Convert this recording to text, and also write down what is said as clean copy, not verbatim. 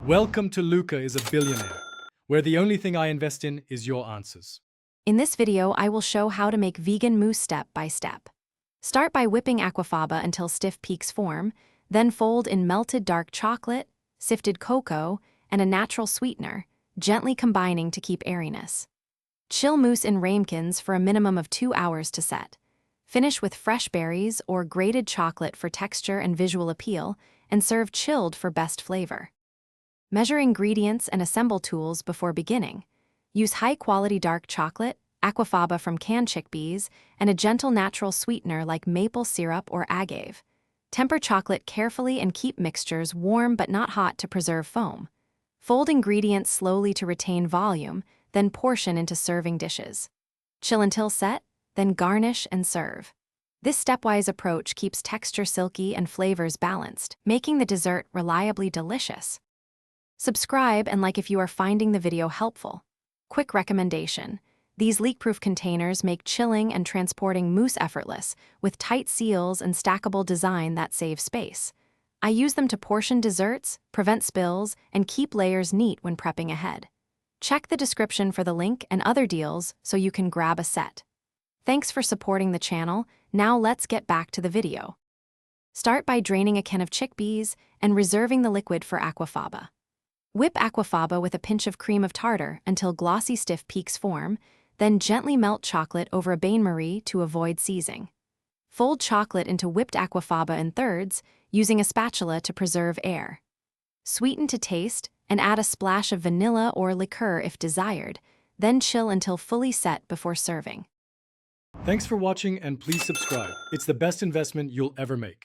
Welcome to Luca is a Billionaire, where the only thing I invest in is your answers. In this video, I will show how to make vegan mousse step by step. Start by whipping aquafaba until stiff peaks form, then fold in melted dark chocolate, sifted cocoa, and a natural sweetener, gently combining to keep airiness. Chill mousse in ramekins for a minimum of 2 hours to set. Finish with fresh berries or grated chocolate for texture and visual appeal, and serve chilled for best flavor. Measure ingredients and assemble tools before beginning. Use high-quality dark chocolate, aquafaba from canned chickpeas, and a gentle natural sweetener like maple syrup or agave. Temper chocolate carefully and keep mixtures warm but not hot to preserve foam. Fold ingredients slowly to retain volume, then portion into serving dishes. Chill until set, then garnish and serve. This stepwise approach keeps texture silky and flavors balanced, making the dessert reliably delicious. Subscribe and like if you are finding the video helpful. Quick recommendation: these leak-proof containers make chilling and transporting mousse effortless, with tight seals and stackable design that save space. I use them to portion desserts, prevent spills, and keep layers neat when prepping ahead. Check the description for the link and other deals so you can grab a set. Thanks for supporting the channel. Now let's get back to the video. Start by draining a can of chickpeas and reserving the liquid for aquafaba. Whip aquafaba with a pinch of cream of tartar until glossy stiff peaks form, then gently melt chocolate over a bain-marie to avoid seizing. Fold chocolate into whipped aquafaba in thirds, using a spatula to preserve air. Sweeten to taste and add a splash of vanilla or liqueur if desired, then chill until fully set before serving. Thanks for watching and please subscribe. It's the best investment you'll ever make.